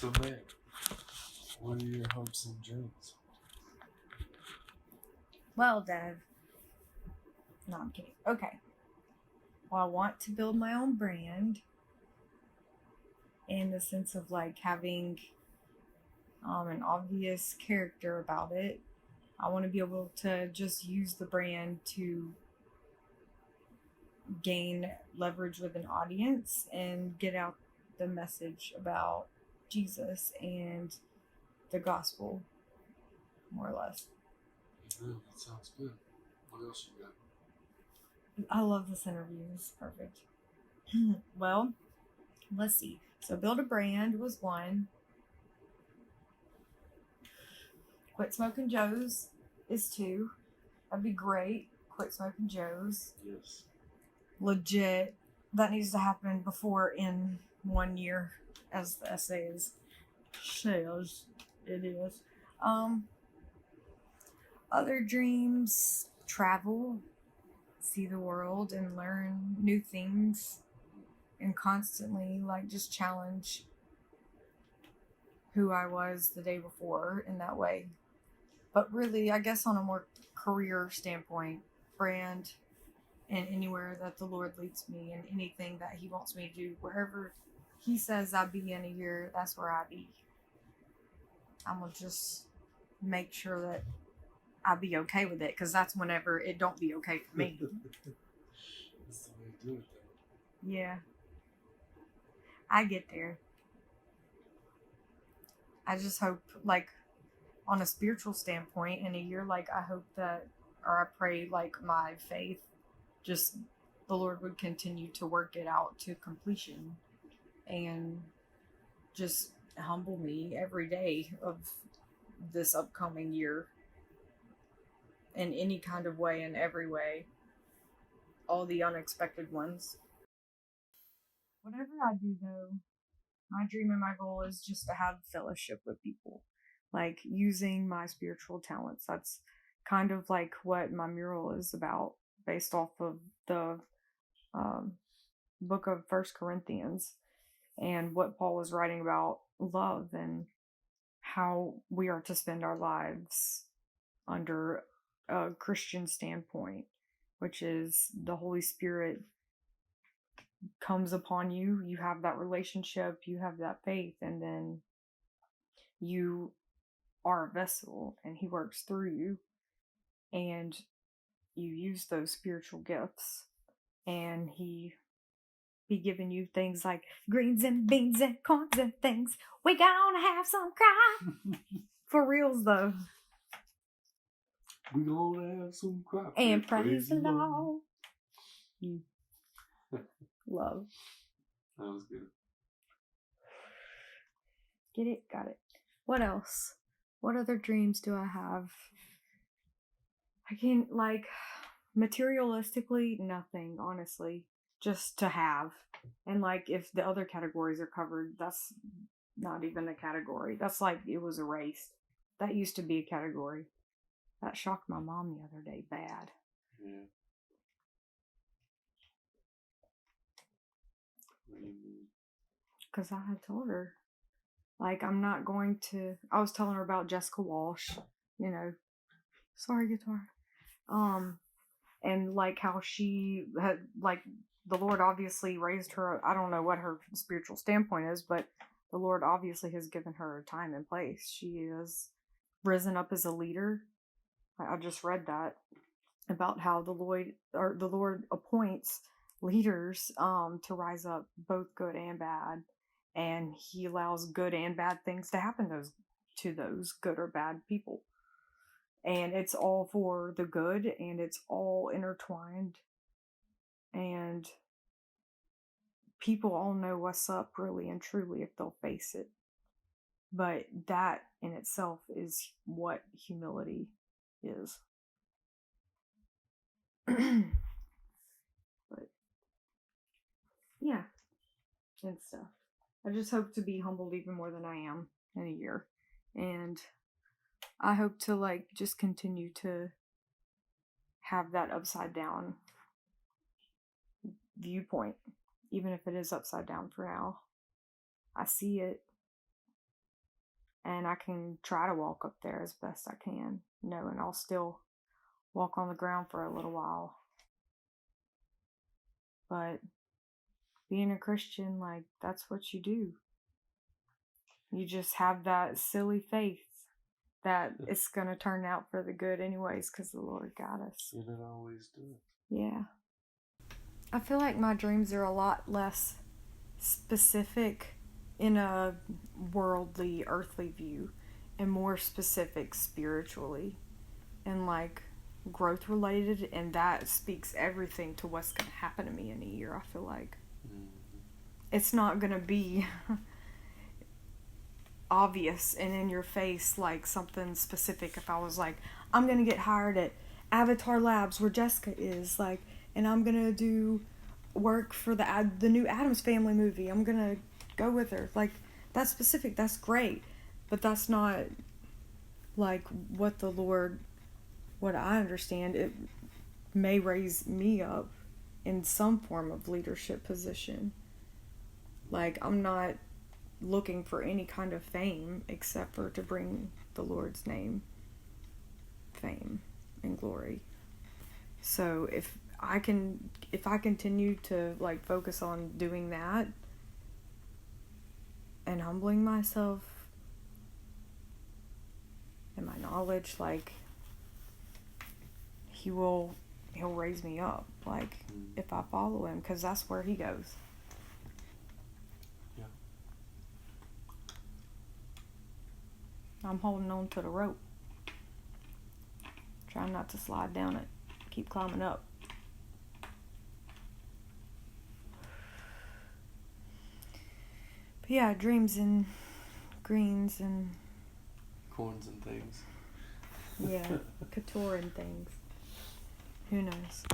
So, man, what are your hopes and dreams? Well, Dev. No, I'm kidding. Okay. Well, I want to build my own brand in the sense of like having an obvious character about it. I want to be able to just use the brand to gain leverage with an audience and get out the message about Jesus and the gospel, more or less. Yeah, that sounds good. What else you got? I love this interview. It's perfect. Well, let's see. So, build a brand was one. Quit smoking Joe's is two. That'd be great. Quit smoking Joe's. Yes. Legit. That needs to happen before in 1 year, as the essay says it is. Other dreams, travel, see the world and learn new things, and constantly like just challenge who I was the day before in that way. But really, I guess on a more career standpoint, brand, and anywhere that the Lord leads me and anything that He wants me to do, wherever He says I'll be in a year, that's where I be. I'm gonna just make sure that I be okay with it, because that's whenever it don't be okay for me. That's the way to do it, though. Yeah, I get there. I just hope, like, on a spiritual standpoint, in a year, like, I hope that, or I pray, like, my faith, just the Lord would continue to work it out to completion and just humble me every day of this upcoming year in any kind of way, in every way, all the unexpected ones. Whatever I do, though, my dream and my goal is just to have fellowship with people, like using my spiritual talents. That's kind of like what my mural is about, based off of the book of First Corinthians and what Paul was writing about love and how we are to spend our lives under a Christian standpoint, which is the Holy Spirit comes upon you, you have that relationship, you have that faith, and then you are a vessel and He works through you, and you use those spiritual gifts, and He be giving you things like greens and beans and corns and things. We gonna have some crime. For reals though. We gonna have some crap. And praise the Lord. Love. That was good. Get it? Got it. What else? What other dreams do I have? I can't, like, materialistically, nothing, honestly. Just to have. And, like, if the other categories are covered, that's not even a category. That's like it was erased. That used to be a category. That shocked my mom the other day bad. Yeah. What do you mean? Because I had told her, like, I'm not going to. I was telling her about Jessica Walsh, you know. Sorry, guitar. And like how she had, like, the Lord obviously raised her. I don't know what her spiritual standpoint is, but the Lord obviously has given her time and place. She is risen up as a leader. I just read that about how the Lord appoints leaders to rise up, both good and bad, and He allows good and bad things to happen to those good or bad people. And it's all for the good, and it's all intertwined, and people all know what's up really and truly if they'll face it. But that in itself is what humility is. But yeah, and stuff. I just hope to be humbled even more than I am in a year, and I hope to, like, just continue to have that upside down viewpoint, even if it is upside down for now. I see it, And I can try to walk up there as best I can, and I'll still walk on the ground for a little while. But being a Christian, like, that's what you do. You just have that silly faith that it's going to turn out for the good anyways, because the Lord got us. And it always does. Yeah. I feel like my dreams are a lot less specific in a worldly, earthly view, and more specific spiritually and like growth related, and that speaks everything to what's going to happen to me in a year. I feel like it's not going to be obvious and in your face like something specific. If I was like, I'm going to get hired at Avatar Labs where Jessica is, like, and I'm going to do work for the new Addams Family movie, I'm going to go with her. Like, that's specific, that's great, but that's not like what I understand. It may raise me up in some form of leadership position. Like, I'm not looking for any kind of fame except for to bring the Lord's name fame and glory. So if I continue to like focus on doing that and humbling myself and my knowledge, like, he'll raise me up, like, if I follow him, because that's where he goes. Yeah. I'm holding on to the rope, trying not to slide down it, keep climbing up. But yeah, dreams and greens and Corns and things. yeah, couture and things. Who knows?